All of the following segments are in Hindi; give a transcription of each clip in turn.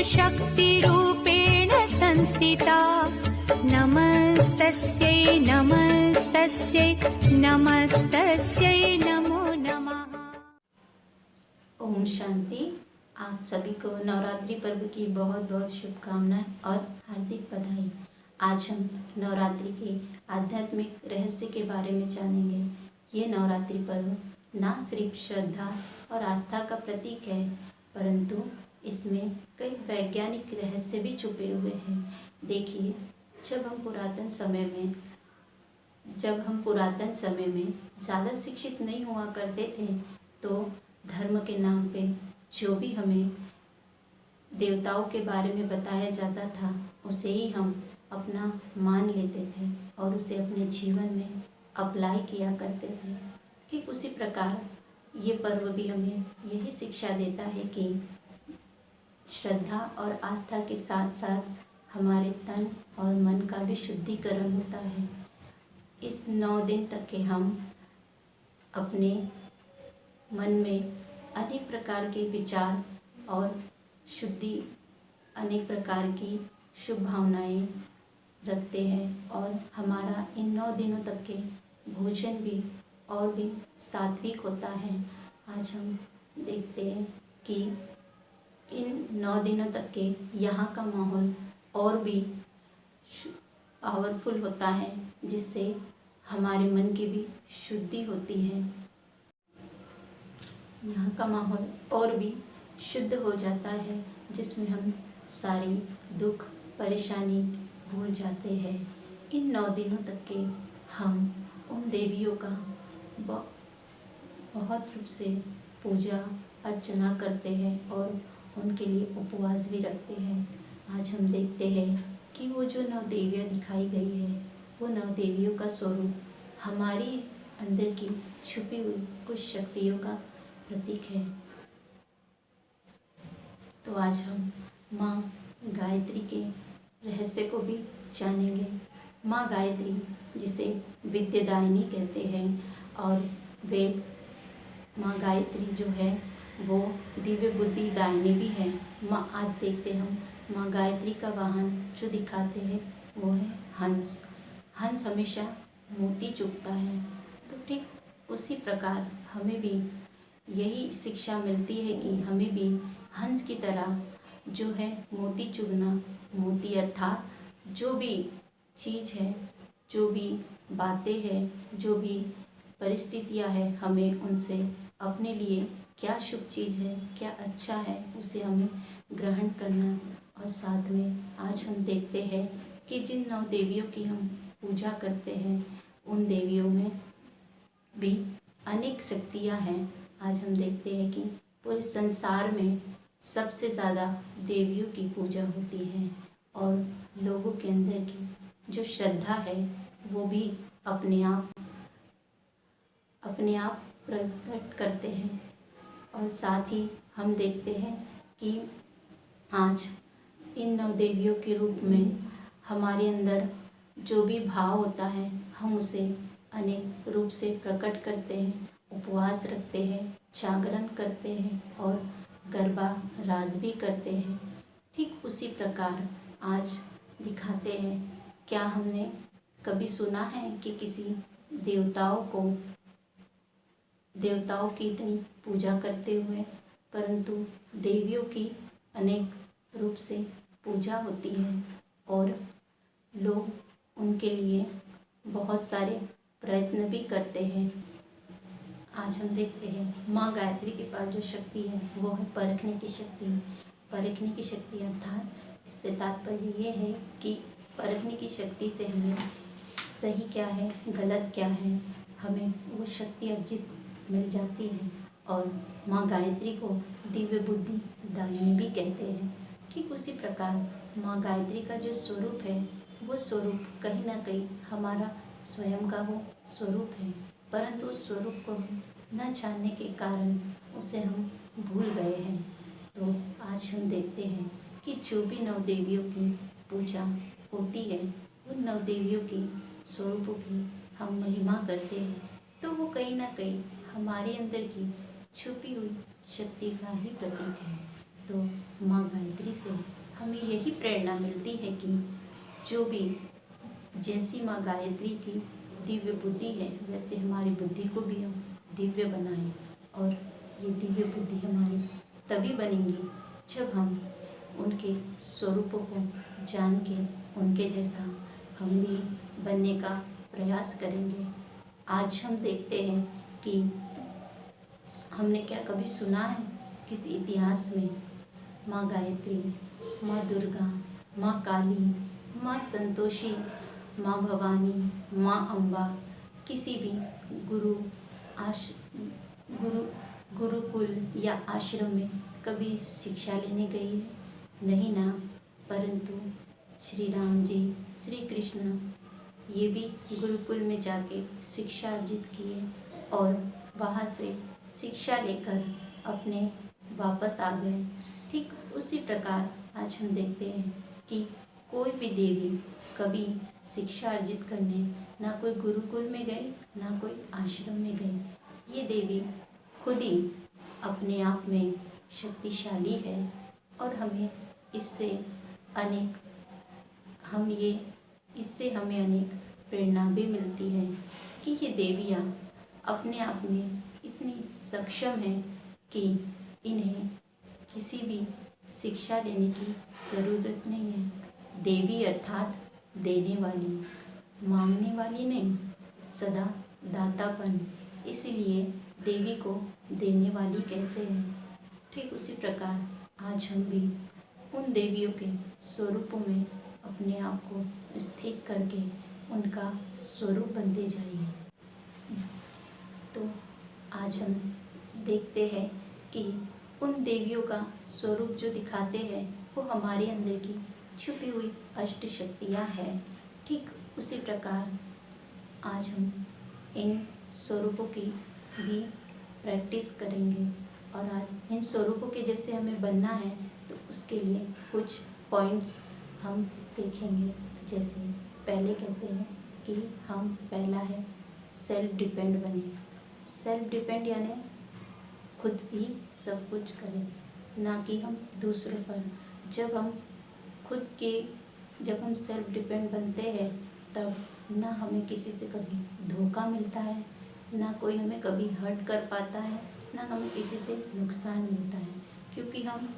शक्तिरूपेण संस्थिता। नमस्तस्यै नमस्तस्यै नमस्तस्यै नमो नमः। ओम शांति। आप सभी को नवरात्रि पर्व की बहुत बहुत शुभकामनाएं और हार्दिक बधाई। आज हम नवरात्रि के आध्यात्मिक रहस्य के बारे में जानेंगे। ये नवरात्रि पर्व ना सिर्फ श्रद्धा और आस्था का प्रतीक है, परंतु इसमें कई वैज्ञानिक रहस्य भी छुपे हुए हैं। देखिए, जब हम पुरातन समय में ज़्यादा शिक्षित नहीं हुआ करते थे, तो धर्म के नाम पे जो भी हमें देवताओं के बारे में बताया जाता था, उसे ही हम अपना मान लेते थे और उसे अपने जीवन में अप्लाई किया करते थे। ठीक उसी प्रकार ये पर्व भी हमें यही शिक्षा देता है कि श्रद्धा और आस्था के साथ साथ हमारे तन और मन का भी शुद्धिकरण होता है। इस 9 दिन तक के हम अपने मन में अनेक प्रकार के विचार और अनेक प्रकार की शुभ भावनाएं रखते हैं और हमारा इन 9 दिनों तक के भोजन भी और भी सात्विक होता है। आज हम देखते हैं कि इन 9 दिनों तक के यहाँ का माहौल और भी पावरफुल होता है, जिससे हमारे मन की भी शुद्धि होती है। यहाँ का माहौल और भी शुद्ध हो जाता है, जिसमें हम सारी दुख परेशानी भूल जाते हैं। इन 9 दिनों तक के हम उन देवियों का बहुत रूप से पूजा अर्चना करते हैं और उनके लिए उपवास भी रखते हैं। आज हम देखते हैं कि वो जो 9 देवियाँ दिखाई गई है, वो 9 देवियों का स्वरूप हमारी अंदर की छुपी हुई कुछ शक्तियों का प्रतीक है। तो आज हम माँ गायत्री के रहस्य को भी जानेंगे। माँ गायत्री, जिसे विद्यादायिनी कहते हैं, और वे माँ गायत्री जो है वो दिव्य बुद्धि दायिनी भी है। आज देखते हम माँ गायत्री का वाहन जो दिखाते हैं वो है हंस। हंस हमेशा मोती चुगता है। तो ठीक उसी प्रकार हमें भी यही शिक्षा मिलती है कि हमें भी हंस की तरह जो है मोती चुगना, मोती अर्थात जो भी चीज़ है, जो भी बातें हैं, जो भी परिस्थितियां हैं, हमें उनसे अपने लिए क्या शुभ चीज़ है, क्या अच्छा है, उसे हमें ग्रहण करना। और साथ में आज हम देखते हैं कि जिन 9 देवियों की हम पूजा करते हैं, उन देवियों में भी अनेक शक्तियां हैं। आज हम देखते हैं कि पूरे संसार में सबसे ज़्यादा देवियों की पूजा होती है और लोगों के अंदर की जो श्रद्धा है वो भी अपने आप प्रकट करते हैं। और साथ ही हम देखते हैं कि आज इन 9 देवियों के रूप में हमारे अंदर जो भी भाव होता है, हम उसे अनेक रूप से प्रकट करते हैं, उपवास रखते हैं, जागरण करते हैं और गरबा राज भी करते हैं। ठीक उसी प्रकार आज दिखाते हैं। क्या हमने कभी सुना है कि किसी देवताओं की इतनी पूजा करते हुए? परंतु देवियों की अनेक रूप से पूजा होती है और लोग उनके लिए बहुत सारे प्रयत्न भी करते हैं। आज हम देखते हैं माँ गायत्री के पास जो शक्ति है वो है परखने की शक्ति। परखने की शक्ति अर्थात इससे तात्पर्य ये है कि परखने की शक्ति से हमें सही क्या है, गलत क्या है, हमें वो शक्ति अर्जित मिल जाती है। और माँ गायत्री को दिव्य बुद्धि दायिनी भी कहते हैं। ठीक उसी प्रकार माँ गायत्री का जो स्वरूप है, वो स्वरूप कहीं ना कहीं हमारा स्वयं का वो स्वरूप है, परंतु उस स्वरूप को हम न जानने के कारण उसे हम भूल गए हैं। तो आज हम देखते हैं कि जो भी 9 देवियों की पूजा होती है, उन 9 देवियों की स्वरूपों की हम महिमा करते हैं, तो वो कहीं ना कहीं हमारे अंदर की छुपी हुई शक्ति का ही प्रतीक है। तो माँ गायत्री से हमें यही प्रेरणा मिलती है कि जो भी जैसी माँ गायत्री की दिव्य बुद्धि है वैसे हमारी बुद्धि को भी हम दिव्य बनाएं। और ये दिव्य बुद्धि हमारी तभी बनेंगी जब हम उनके स्वरूपों को जान के उनके जैसा हम भी बनने का प्रयास करेंगे। आज हम देखते हैं कि हमने क्या कभी सुना है किसी इतिहास में माँ गायत्री, माँ दुर्गा, माँ काली, माँ संतोषी, माँ भवानी, माँ अम्बा किसी भी गुरु गुरुकुल या आश्रम में कभी शिक्षा लेने गई है? नहीं ना। परंतु श्री राम जी, श्री कृष्ण ये भी गुरुकुल में जाके शिक्षा अर्जित किए और वहाँ से शिक्षा लेकर अपने वापस आ गए। ठीक उसी प्रकार आज हम देखते हैं कि कोई भी देवी कभी शिक्षा अर्जित करने ना कोई गुरुकुल में गई ना कोई आश्रम में गई। ये देवी खुद ही अपने आप में शक्तिशाली है और हमें इससे हमें अनेक प्रेरणा भी मिलती है कि ये देवियाँ अपने आप में इतनी सक्षम हैं कि इन्हें किसी भी शिक्षा लेने की ज़रूरत नहीं है। देवी अर्थात देने वाली, मांगने वाली नहीं, सदा दातापन, इसीलिए देवी को देने वाली कहते हैं। ठीक उसी प्रकार आज हम भी उन देवियों के स्वरूपों में अपने आप को स्थित करके उनका स्वरूप बनते जाइए। तो आज हम देखते हैं कि उन देवियों का स्वरूप जो दिखाते हैं वो हमारे अंदर की छुपी हुई अष्ट शक्तियाँ हैं। ठीक उसी प्रकार आज हम इन स्वरूपों की भी प्रैक्टिस करेंगे और आज इन स्वरूपों के जैसे हमें बनना है तो उसके लिए कुछ पॉइंट्स हम देखेंगे। जैसे पहले कहते हैं कि हम पहला है सेल्फ डिपेंड बने। सेल्फ डिपेंड यानी खुद से ही सब कुछ करें, ना कि हम दूसरों पर। जब हम सेल्फ डिपेंड बनते हैं तब ना हमें किसी से कभी धोखा मिलता है, ना कोई हमें कभी हर्ट कर पाता है, ना हमें किसी से नुकसान मिलता है। क्योंकि हम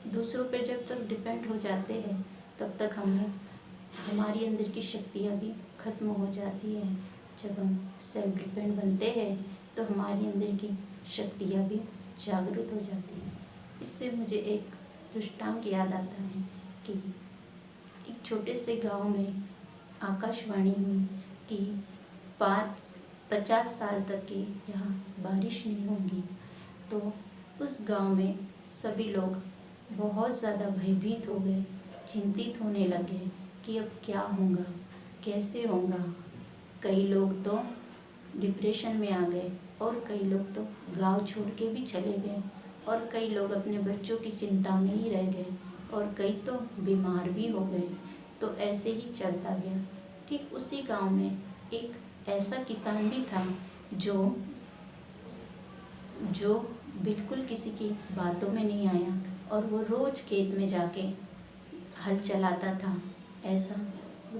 दूसरों पर जब तक डिपेंड हो जाते हैं तब तक हमारी अंदर की शक्तियाँ भी खत्म हो जाती हैं। जब हम सेल्फ डिपेंड बनते हैं तो हमारी अंदर की शक्तियाँ भी जागृत हो जाती हैं। इससे मुझे एक दृष्टांत याद आता है कि एक छोटे से गांव में आकाशवाणी हुई कि 50 साल तक के यहाँ बारिश नहीं होगी। तो उस गांव में सभी लोग बहुत ज़्यादा भयभीत हो गए, चिंतित होने लगे कि अब क्या होगा, कैसे होगा। कई लोग तो डिप्रेशन में आ गए और कई लोग तो गांव छोड़ के भी चले गए और कई लोग अपने बच्चों की चिंता में ही रह गए और कई तो बीमार भी हो गए। तो ऐसे ही चलता गया। ठीक उसी गांव में एक ऐसा किसान भी था जो बिल्कुल किसी की बातों में नहीं आया और वो रोज़ खेत में जाके हल चलाता था। ऐसा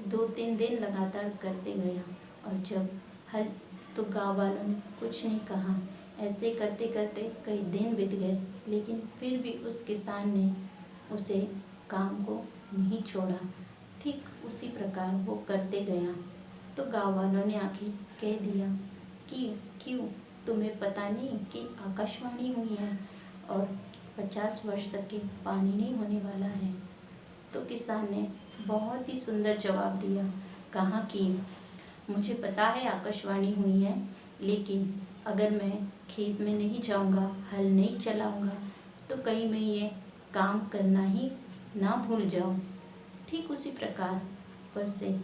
2-3 दिन लगातार करते गया और जब हल तो गांव वालों ने कुछ नहीं कहा। ऐसे करते करते कई दिन बीत गए, लेकिन फिर भी उस किसान ने उसे काम को नहीं छोड़ा। ठीक उसी प्रकार वो करते गया तो गांव वालों ने आखिर कह दिया कि क्यों तुम्हें पता नहीं कि आकाशवाणी हुई है और 50 वर्ष तक के पानी नहीं होने वाला है। तो किसान ने बहुत ही सुंदर जवाब दिया, कहा कि मुझे पता है आकाशवाणी हुई है, लेकिन अगर मैं खेत में नहीं जाऊंगा, हल नहीं चलाऊंगा तो कहीं मैं ये काम करना ही ना भूल जाऊं। ठीक उसी प्रकार पर से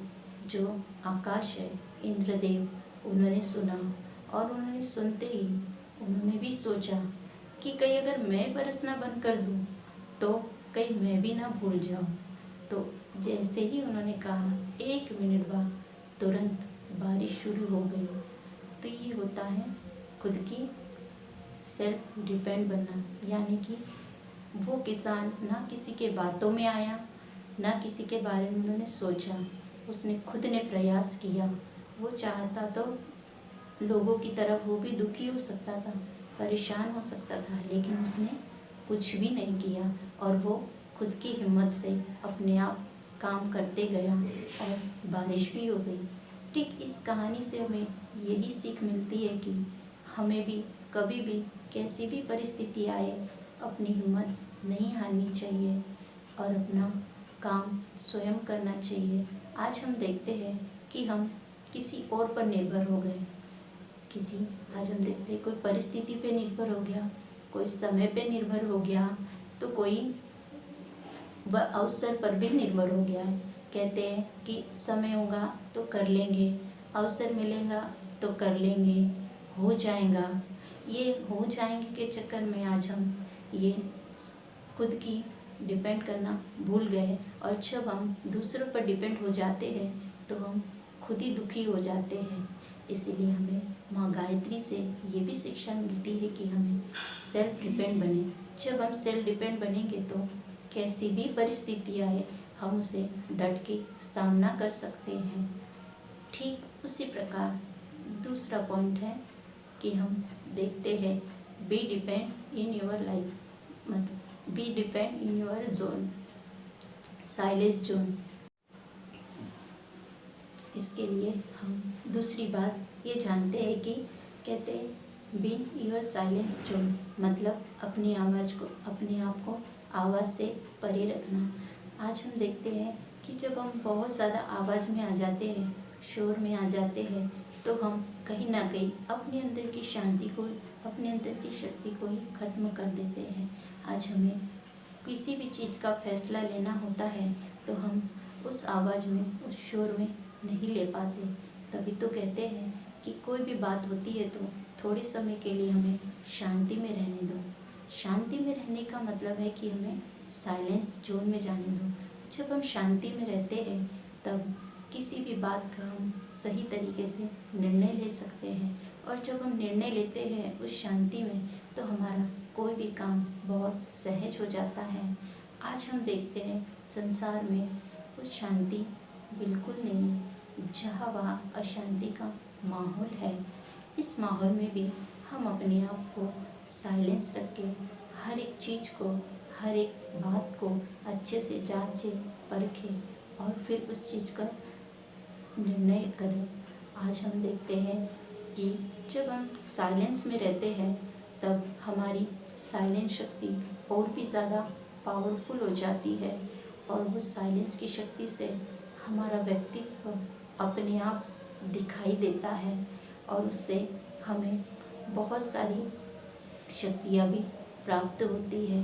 जो आकाश है, इंद्रदेव, उन्होंने सुना और उन्होंने सुनते ही उन्होंने भी सोचा कि कहीं अगर मैं बरसना बंद कर दूं तो कहीं मैं भी ना भूल जाऊं। तो जैसे ही उन्होंने कहा 1 मिनट बाद तुरंत बारिश शुरू हो गई। तो ये होता है खुद की सेल्फ डिपेंड बनना, यानी कि वो किसान ना किसी के बातों में आया, ना किसी के बारे में उन्होंने सोचा, उसने खुद ने प्रयास किया। वो चाहता तो लोगों की तरह वो भी दुखी हो सकता था, परेशान हो सकता था, लेकिन उसने कुछ भी नहीं किया और वो खुद की हिम्मत से अपने आप काम करते गया और बारिश भी हो गई। ठीक इस कहानी से हमें यही सीख मिलती है कि हमें भी कभी भी कैसी भी परिस्थिति आए अपनी हिम्मत नहीं हारनी चाहिए और अपना काम स्वयं करना चाहिए। आज हम देखते हैं कि हम किसी और पर निर्भर हो गए। आज हम देखते हैं कोई परिस्थिति पे निर्भर हो गया, कोई समय पे निर्भर हो गया, तो कोई वह अवसर पर भी निर्भर हो गया है। कहते हैं कि समय होगा तो कर लेंगे, अवसर मिलेगा तो कर लेंगे, हो जाएगा। ये हो जाएंगे के चक्कर में आज हम ये खुद की डिपेंड करना भूल गए और जब हम दूसरों पर डिपेंड हो जाते हैं तो हम खुद ही दुखी हो जाते हैं। इसीलिए हमें माँ गायत्री से ये भी शिक्षा मिलती है कि हमें सेल्फ डिपेंड बने। जब हम सेल्फ डिपेंड बनेंगे तो कैसी भी परिस्थिति आए हम उसे डट के सामना कर सकते हैं। ठीक उसी प्रकार दूसरा पॉइंट है कि हम देखते हैं be depend in your life, मतलब be depend in your zone, silence zone. इसके लिए हम दूसरी बात ये जानते हैं कि कहते हैं बी योर साइलेंस जोन, मतलब अपनी आवाज़ को, अपने आप को आवाज़ से परे रखना। आज हम देखते हैं कि जब हम बहुत ज़्यादा आवाज़ में आ जाते हैं, शोर में आ जाते हैं, तो हम कहीं ना कहीं अपने अंदर की शांति को, अपने अंदर की शक्ति को ही खत्म कर देते हैं। आज हमें किसी भी चीज़ का फैसला लेना होता है तो हम उस आवाज़ में, उस शोर में नहीं ले पाते। तभी तो कहते हैं कि कोई भी बात होती है तो थोड़े समय के लिए हमें शांति में रहने दो। शांति में रहने का मतलब है कि हमें साइलेंस जोन में जाने दो। जब हम शांति में रहते हैं तब किसी भी बात का हम सही तरीके से निर्णय ले सकते हैं और जब हम निर्णय लेते हैं उस शांति में तो हमारा कोई भी काम बहुत सहज हो जाता है। आज हम देखते हैं संसार में उस शांति बिल्कुल नहीं है, जहाँ वहाँ अशांति का माहौल है। इस माहौल में भी हम अपने आप को साइलेंस रख के हर एक चीज़ को, हर एक बात को अच्छे से जांचें, परखें और फिर उस चीज़ का निर्णय करें। आज हम देखते हैं कि जब हम साइलेंस में रहते हैं तब हमारी साइलेंस शक्ति और भी ज़्यादा पावरफुल हो जाती है और उस साइलेंस की शक्ति से हमारा व्यक्तित्व अपने आप दिखाई देता है और उससे हमें बहुत सारी शक्तियाँ भी प्राप्त होती है।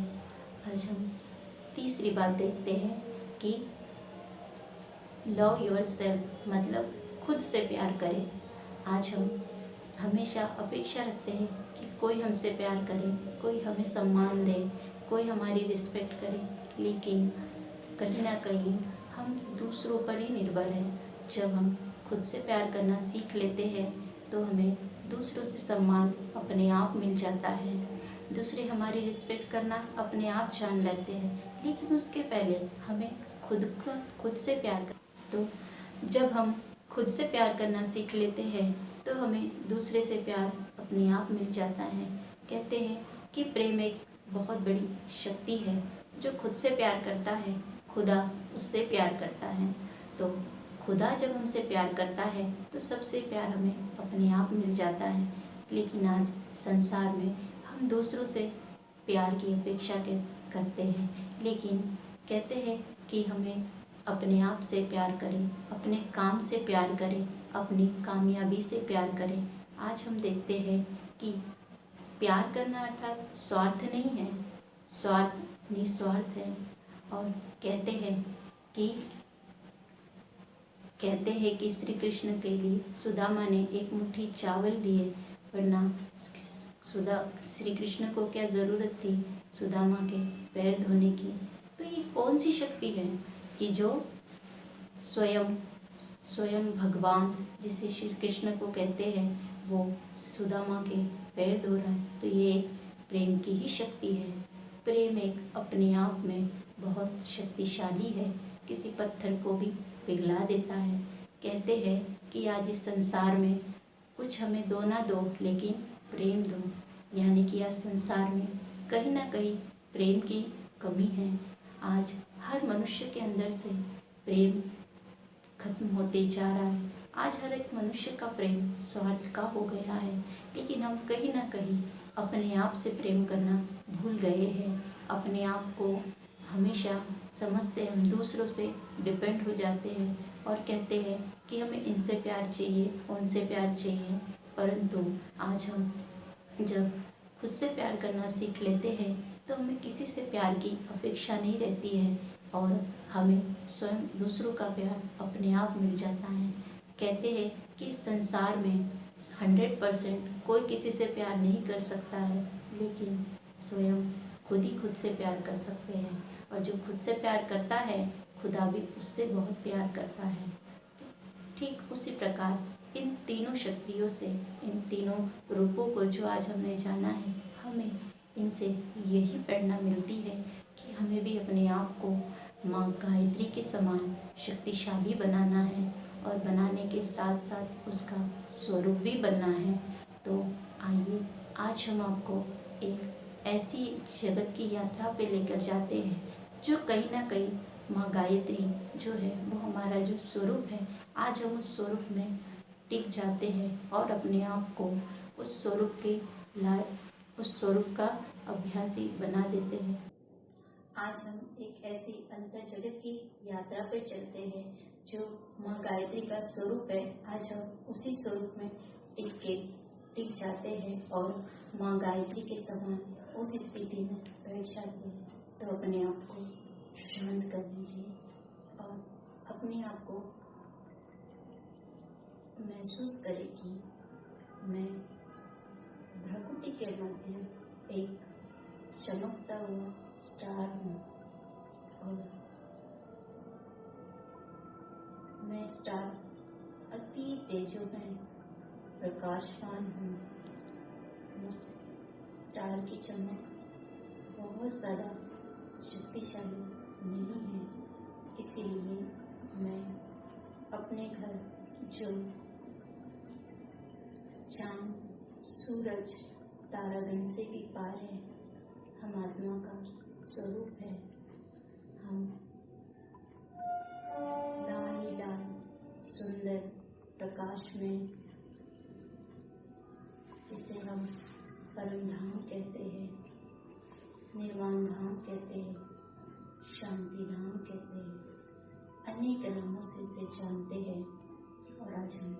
आज हम तीसरी बात देखते हैं कि लव योर सेल्फ, मतलब खुद से प्यार करें। आज हम हमेशा अपेक्षा रखते हैं कि कोई हमसे प्यार करे, कोई हमें सम्मान दे, कोई हमारी रिस्पेक्ट करे, लेकिन कहीं ना कहीं हम दूसरों पर ही निर्भर हैं। जब हम खुद से प्यार करना सीख लेते हैं तो हमें दूसरों से सम्मान अपने आप मिल जाता है, दूसरे हमारी रिस्पेक्ट करना अपने आप जान लेते हैं। लेकिन उसके पहले हमें खुद से प्यार कर, तो जब हम खुद से प्यार करना सीख लेते हैं तो हमें दूसरे से प्यार अपने आप मिल जाता है। कहते हैं कि प्रेम एक बहुत बड़ी शक्ति है। जो खुद से प्यार करता है खुदा उससे प्यार करता है, तो खुदा जब हमसे प्यार करता है तो सबसे प्यार हमें अपने आप मिल जाता है। लेकिन आज संसार में हम दूसरों से प्यार की अपेक्षा करते हैं, लेकिन कहते हैं कि हमें अपने आप से प्यार करें, अपने काम से प्यार करें, अपनी कामयाबी से प्यार करें। आज हम देखते हैं कि प्यार करना अर्थात स्वार्थ नहीं है, स्वार्थ निस्वार्थ है। और कहते हैं कि श्री कृष्ण के लिए सुदामा ने एक मुट्ठी चावल दिए, वरना श्री कृष्ण को क्या ज़रूरत थी सुदामा के पैर धोने की। तो ये कौन सी शक्ति है कि जो स्वयं भगवान जिसे श्री कृष्ण को कहते हैं वो सुदामा के पैर धो रहा है। तो ये प्रेम की ही शक्ति है। प्रेम एक अपने आप में बहुत शक्तिशाली है, किसी पत्थर को भी पिघला देता है। कहते हैं कि आज इस संसार में कुछ हमें दो ना दो, लेकिन प्रेम दो, यानी कि आज संसार में कहीं ना कहीं प्रेम की कमी है। आज हर मनुष्य के अंदर से प्रेम खत्म होते जा रहा है। आज हर एक मनुष्य का प्रेम स्वार्थ का हो गया है, लेकिन हम कहीं ना कहीं अपने आप से प्रेम करना भूल गए हैं। अपने आप को हमेशा समझते हम दूसरों पे डिपेंड हो जाते हैं और कहते हैं कि हमें इनसे प्यार चाहिए, उनसे प्यार चाहिए। परंतु आज हम जब खुद से प्यार करना सीख लेते हैं तो हमें किसी से प्यार की अपेक्षा नहीं रहती है और हमें स्वयं दूसरों का प्यार अपने आप मिल जाता है। कहते हैं कि इस संसार में 100% कोई किसी से प्यार नहीं कर सकता है, लेकिन स्वयं खुद ही खुद से प्यार कर सकते हैं, और जो खुद से प्यार करता है खुदा भी उससे बहुत प्यार करता है। ठीक उसी प्रकार इन तीनों शक्तियों से, इन तीनों रूपों को जो आज हमने जाना है, हमें इनसे यही प्रेरणा मिलती है कि हमें भी अपने आप को माँ गायत्री के समान शक्तिशाली बनाना है और बनाने के साथ साथ उसका स्वरूप भी बनना है। तो आइए आज हम आपको एक ऐसी जगत की यात्रा पे लेकर जाते हैं जो कहीं ना कहीं माँ गायत्री जो है वो हमारा जो स्वरूप है, आज हम उस स्वरूप में टिक जाते हैं और अपने आप को उस स्वरूप के उस स्वरूप का अभ्यासी बना देते हैं। आज हम एक ऐसी अंतर जगत की यात्रा पर चलते हैं जो माँ गायत्री का स्वरूप है। आज हम उसी स्वरूप में टिक जाते हैं और माँ गायत्री के समान उस स्थिति में बैठ जाते हैं। तो अपने आप को शांत कर लीजिए और अपने आप को महसूस करें कि मैं भ्रकुटी के मध्य एक चमकता हुआ स्टार हूँ और मैं स्टार अति तेजोमय प्रकाशवान हूँ। स्टार की चमक बहुत ज़्यादा शक्तिशाली नहीं है, इसीलिए मैं अपने घर जो चांद, सूरज, तारागण से भी पार है, हम आत्मा का स्वरूप है। हम लाल सुंदर प्रकाश में, जिसे हम परम धाम कहते हैं, निर्वाण धाम कहते हैं, शांति धाम कहते हैं, अनेक नामों से इसे जानते हैं। और आज हम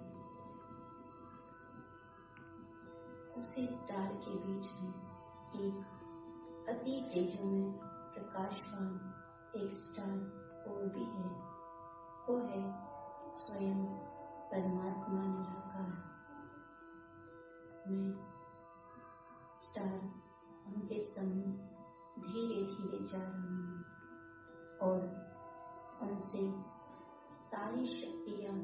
उसी स्टार के बीच में एक अति तेजोमय प्रकाशवान एक स्टार और भी है, वो है स्वयं परमात्मा निराकार। मैं स्टार उनके सम्मुख धीरे धीरे जा रहा हूँ और उनसे सारी शक्तियाँ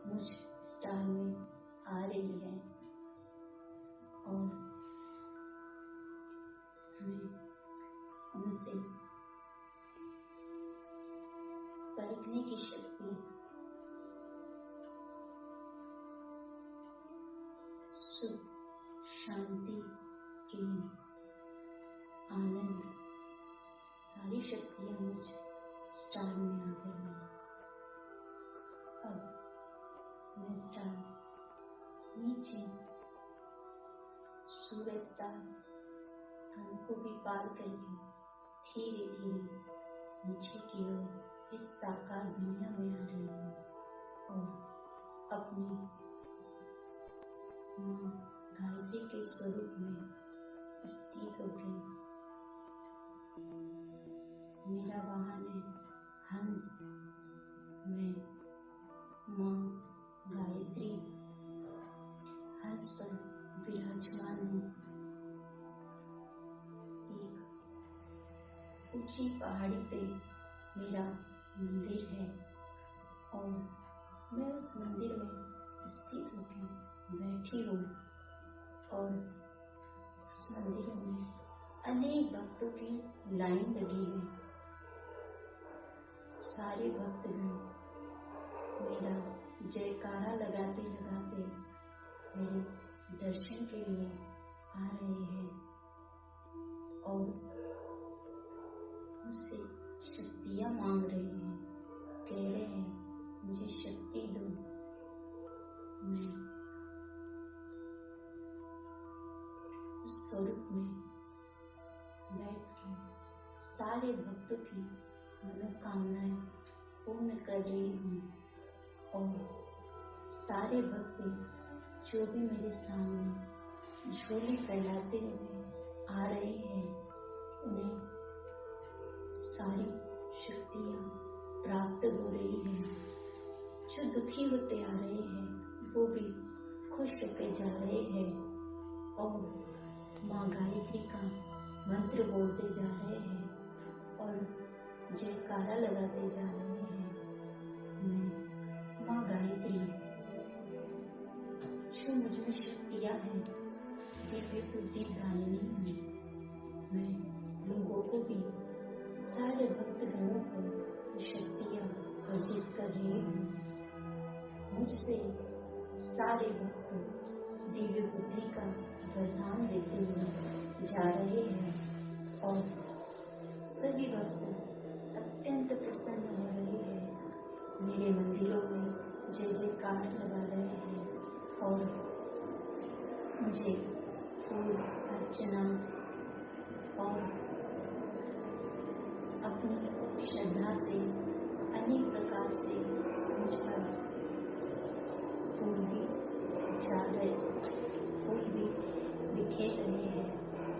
मुझ स्टार में आ रही है और मैं उनसे परखने की शक्ति, सुख, शांति, प्रेम, आनंद, सारी शक्तियाँ मुझ स्टार में आ गई हैं। अब मैं स्टार नीचे सूरज स्टार हमको भी पार करके धीरे धीरे नीचे की ओर इस साकार दुनिया में आ रही हूँ और अपनी माँ गायत्री के स्वरूप में स्थित होकर मेरा वाहन है हंस। मैं माँ गायत्री हंस पर विराजमान हूँ। एक ऊंची पहाड़ी पे मेरा मंदिर है और मैं उस मंदिर में स्थित होकर बैठी हूँ और मंदिर में अनेक भक्तों की लाइन लगी है। सारे भक्तगण मेरा जयकारा लगाते लगाते मेरे दर्शन के लिए आ रहे हैं और मुझसे शक्तियाँ मांग रहे हैं, कह रहे हैं मुझे शक्ति दो। मैं उस स्वरूप में बैठ के सारे भक्तों की मनोकामनाएं पूर्ण कर रही हूँ और सारे भक्त जो भी मेरे सामने झोली फैलाते हुए आ रहे हैं उन्हें सारी शक्तियाँ प्राप्त हो रही हैं। जो दुखी होते आ रहे हैं वो भी खुश होते जा रहे हैं और माँ गायत्री का मंत्र बोलते जा रहे हैं और जयकारा लगाते जा रहे हैं। मैं माँ गायत्री जो मुझ में शक्तियाँ हैं दिव्य बुद्धि दायिनी हूँ। मैं लोगों को भी सारे भक्तगणों को शक्तियाँ अर्जित कर रही हूँ। मुझसे सारे भक्त दिव्य बुद्धि का वरदान देते हुए जा रहे हैं और सभी भक्त अत्यंत प्रसन्न हो रहे हैं। मेरे मंदिरों में जय जयकार लगा रहे हैं और मुझे फूल अर्चना और अपनी श्रद्धा से अनेक प्रकार से मुझ पर फूल भी जा रहे, फूल भी बिखेर रहे हैं।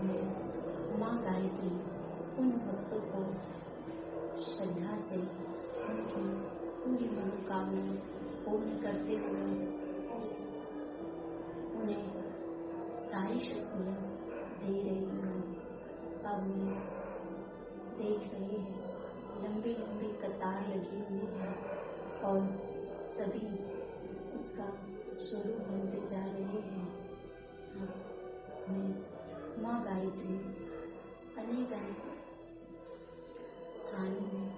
मैं माँ गायत्री उन भक्तों को श्रद्धा से उनकी पूरी मनोकामना पूर्ण करते हुए उन्हें सारी शक्तियाँ दे रही हूँ। अब मैं देख रहे हैं लंबी लंबी कतार लगी हुई है और सभी उसका स्वरूप बनते जा रहे हैं। मैं माँ गायत्री अनेक अनेक स्थानों में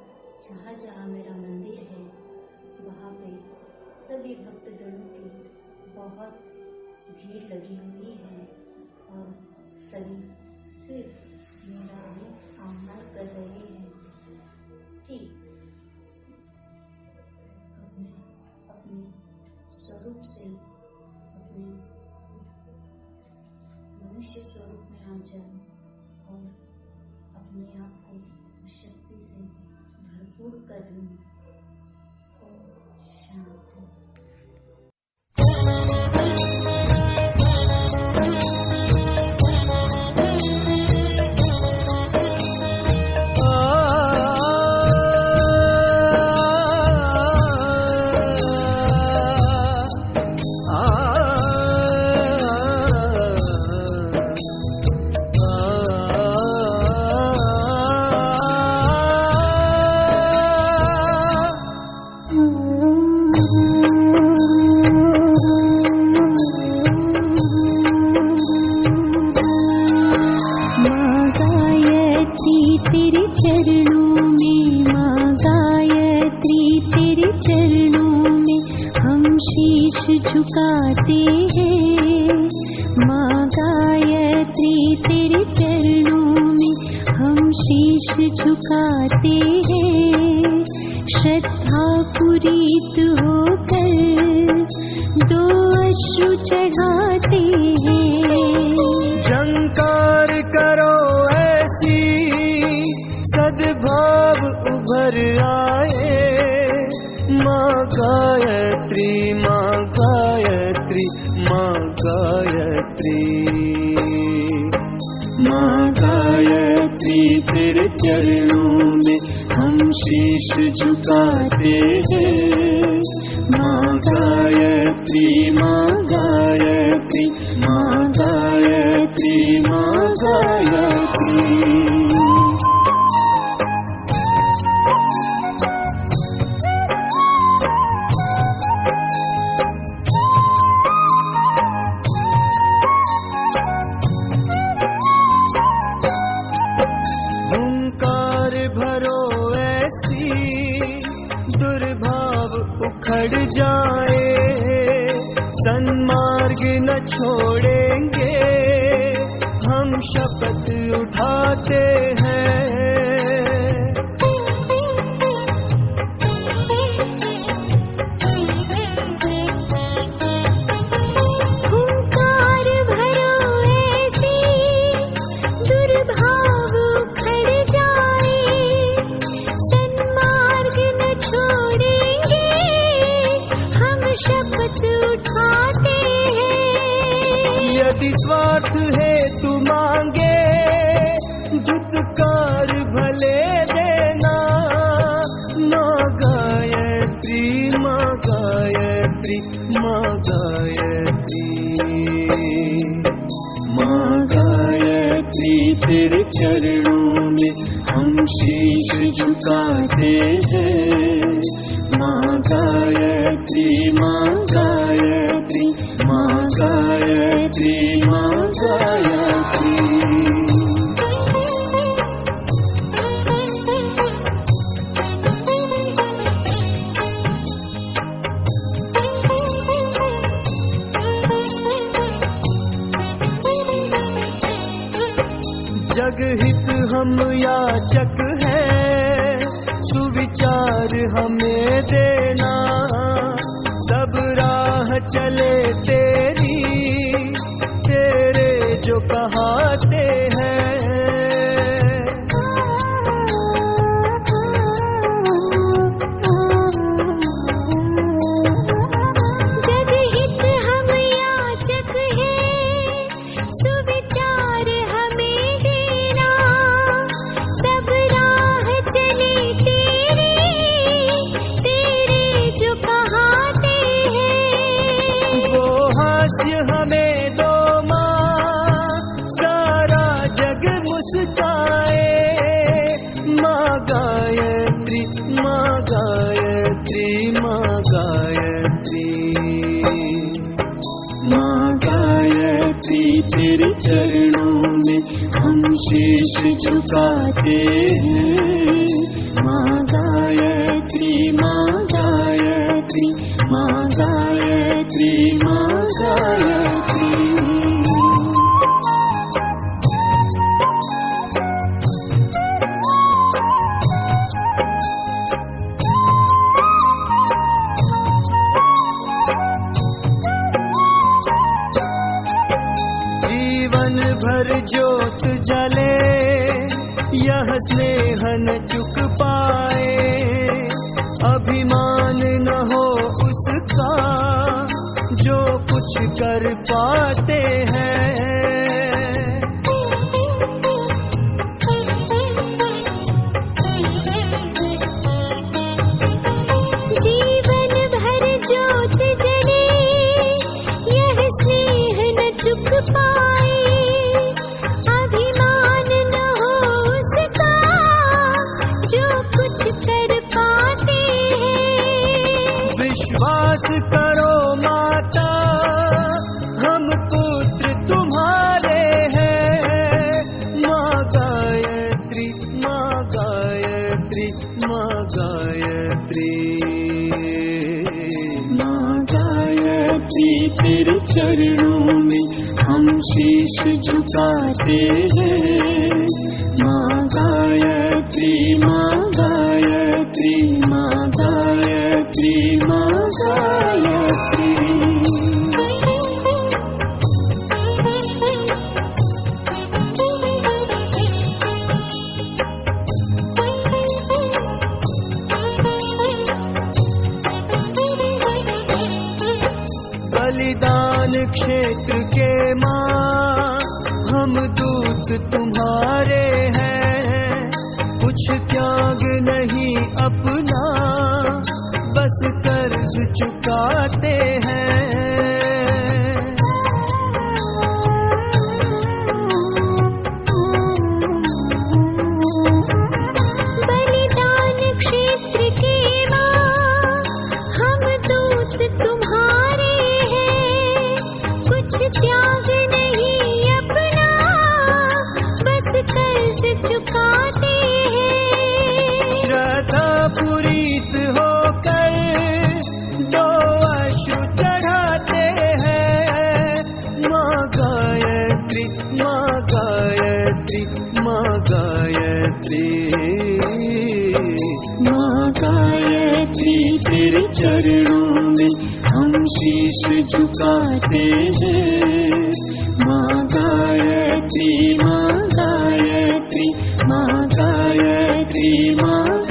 जहाँ जहाँ मेरा मंदिर है वहाँ पे सभी भक्तगणों की बहुत भीड़ लगी हुई है और सभी सिर्फ मेरा ही आह्वान कर रहे हैं कि अपने स्वरूप से अपने मनुष्य स्वरूप में आ जाए और अपने आप को शक्ति से भरपूर कर लूं। शांति। झुकाते हैं माँ गायत्री तेरे चरणों में हम शीश झुकाते हैं। श्रद्धा पुरीत होकर दो अश्रु चढ़ाते हैं। झंकार करो ऐसी सद्भाव उभर आए माँ गायत्री माँ गायत्री माँ गायत्री माँ गायत्री तेरे चरणों में हम शीश झुकाते हैं। माँ गायत्री माँ गायत्री माँ गायत्री माँ गायत्री। जाए, सन्मार्ग न छोड़ेंगे, हम शपथ उठाते हैं। हुंकार भरो ऐसी दुर्भाव उखड़ जाए, सन्मार्ग न छोड़ेंगे, हम शपथ उठाते हैं। यदि स्वार्थ है तू मांगे, धुतकार भले देना। माँ गायत्री, माँ गायत्री, माँ गायत्री, माँ गायत्री तेरे चरणों में हम शीश झुकाते हैं। माँ गायत्री, माँ गायत्री, माँ गायत्री, माँ गायत्री। जगहित हम याचक हैं, सुविचार हमें देना। सब राह चले तेरी, तेरे जो कहाते हैं। जगहित हम याचक हैं, सुविचार हमें देना। सब राह चले तेरी, तेरे जो कहाते हैं। वो हास्य हमें दो माँ, सारा जग मुस्काए। माँ गायत्री, माँ गायत्री, माँ गायत्री, माँ गायत्री तेरे चरणों में हम शीश झुकाते हैं। माँ गायत्री, माँ गायत्री, माँ गायत्री, माँ गायत्री। जीवन भर ज्योत जले, यह स्नेह न चुक पाए। अभिमान न हो उसका, जो कुछ कर पाते हैं। जीवन भर ज्योत जले, यह स्नेह न चुक पाए। अभिमान न हो उसका, जो कुछ कर पाते हैं। विश्वास करो माता, हम पुत्र तुम्हारे हैं। माँ गायत्री, माँ गायत्री, माँ गायत्री, माँ गायत्री तेरे चरणों में हम शीश झुकाते हैं। माँ गायत्री, माँ गायत्री, माँ गायत्री, माँ गायत्री। बलिदान क्षेत्र के माँ, हम दूत तुम्हारे हैं। कुछ त्याग नहीं अपना, बस कर्ज चुकाते हैं। बलिदान क्षेत्र के माँ, हम दूत तुम्हारे हैं। कुछ त्याग नहीं अपना, बस कर्ज चुकाते हैं। श्रद्धा पुरीत होकर दो माँ गायत्री तेरे चरणों में हम शीश झुकाते हैं। माँ गायत्री, माँ गायत्री, माँ गायत्री, माँ